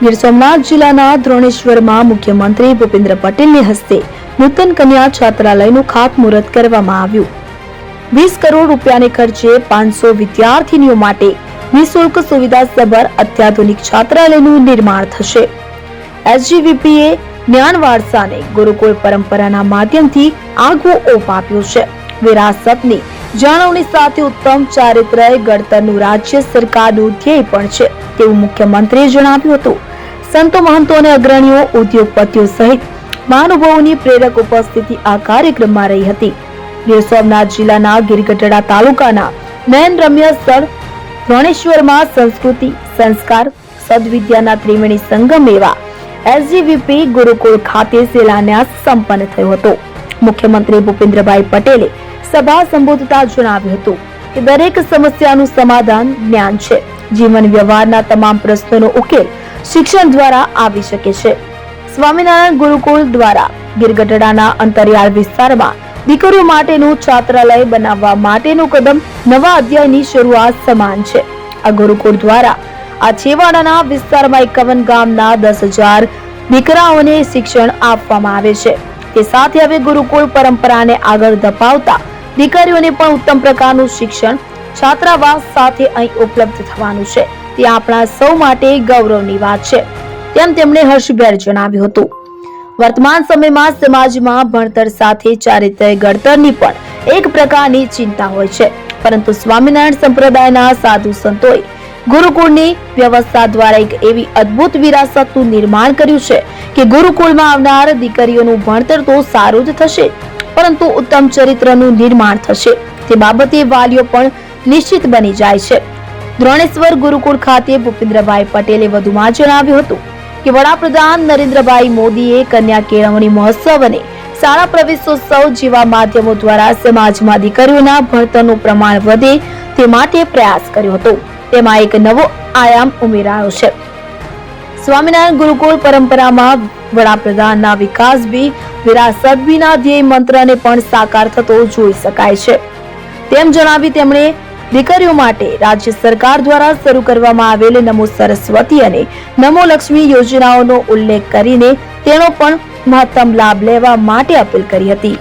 ગીર સોમનાથ જિલ્લાના દ્રોણેશ્વરમાં મુખ્યમંત્રી ભૂપેન્દ્ર પટેલની હસ્તે નૂતન કન્યા છાત્રાલયનું ખાતમુહૂર્ત કરવામાં આવ્યું। 20 કરોડ રૂપિયાને ખર્ચે 500 વિદ્યાર્થીનીઓ માટે નિઃશુલ્ક સુવિધાસભર અત્યાધુનિક છાત્રાલયનું નિર્માણ થશે। એસજીવીપીએ જ્ઞાન વારસાને ગુરુકુળ પરંપરાના માધ્યમથી આગવો ઓપ આપ્યો છે। વિરાસતની જાળવણી સાથે ઉત્તમ ચારિત્ર્ય ઘડતરનું રાજ્ય સરકારનું ધ્યેય પણ છે તેવું મુખ્યમંત્રીએ જણાવ્યું હતું। સંતો મહંતો અને અગ્રણીઓ ઉદ્યોગપતિઓ સહિત મહાનુભાવોની પ્રેરક ઉપસ્થિતિ આ કાર્યક્રમમાં રહી હતી। ગીર સોમનાથ જિલ્લાના ગીરગઢડા તાલુકાના નયનરમ્ય સ્થળ દ્રોણેશ્વરમાં સંસ્કૃતિ, સંસ્કાર, સદવિદ્યાના ત્રિવેણી સંગમ એવા એસજીવીપી ગુરુકુળ ખાતે શિલાન્યાસ સંપન્ન થયો હતો। મુખ્યમંત્રી ભૂપેન્દ્રભાઈ પટેલે સભા સંબોધતા જણાવ્યું હતું કે દરેક સમસ્યાનું સમાધાન જ્ઞાન છે। જીવન વ્યવહારના તમામ પ્રશ્નોનો ઉકેલ શિક્ષણ દ્વારા આવી શકે છે। સ્વામિનારાયણ ગુરુકુળ દ્વારા ગીરગઢડાના અંતરિયાળ વિસ્તારમાં દીકરીઓ માટેનું છાત્રાલય બનાવવા માટેનું કદમ નવા અધ્યાયની શરૂઆત સમાન છે। આ ગુરુકુળ દ્વારા આ છેવાડાના વિસ્તારમાં 51 ગામના 10,000 દીકરાઓને શિક્ષણ આપવામાં આવે છે। તે સાથે હવે ગુરુકુળ પરંપરાને આગળ ધપાવતા દીકરીઓને પણ ઉત્તમ પ્રકારનું શિક્ષણ છાત્રાવાસ સાથે અહીં ઉપલબ્ધ થવાનું છે। તે આપણા સૌ માટે ગૌરવની વાત છે તેમ તેમણે હર્ષભેર જણાવ્યું હતું। વર્તમાન સમયમાં સમાજમાં ભણતર સાથે ચારિત્ર્ય ઘડતરની પણ એક પ્રકારની ચિંતા હોય છે, પરંતુ સ્વામિનારાયણ સંપ્રદાયના સાધુ સંતોએ ગુરુકુળની વ્યવસ્થા દ્વારા એક એવી અદ્ભુત વિરાસતનું નિર્માણ કર્યું છે કે ગુરુકુળમાં આવનાર દીકરીઓનું ભણતર તો સારું જ થશે, પરંતુ ઉત્તમ ચરિત્રનું નિર્માણ થશે તે બાબતે વાલીઓ પણ નિશ્ચિત બની જાય છે। દ્રોણેશ્વર ગુરુકુળ ખાતે ભૂપેન્દ્રભાઈ પટેલે વધુમાં જણાવ્યું હતું કે વડાપ્રધાન નરેન્દ્રભાઈ મોદીએ કન્યા કેળવણી મહોત્સવ અને શાળા પ્રવેશોત્સવ જેવા માધ્યમો દ્વારા સમાજમાં દીકરીઓના ભણતરનું પ્રમાણ વધે તે માટે પ્રયાસ કર્યો હતો। તેમાં એક નવો આયામ ઉમેરાયો છે। સ્વામિનારાયણ ગુરુકુળ પરંપરામાં વડાપ્રધાનના વિકાસ બી વિરાસત બીના ધ્યેય મંત્રને પણ સાકાર થતો જોઈ શકાય છે તેમ જણાવી તેમણે દીકરીઓ માટે રાજ્ય સરકાર દ્વારા શરૂ કરવામાં આવેલ નમો સરસ્વતી અને નમો લક્ષ્મી યોજનાઓનો ઉલ્લેખ કરીને તેનો પણ મહત્તમ લાભ લેવા માટે અપીલ કરી હતી।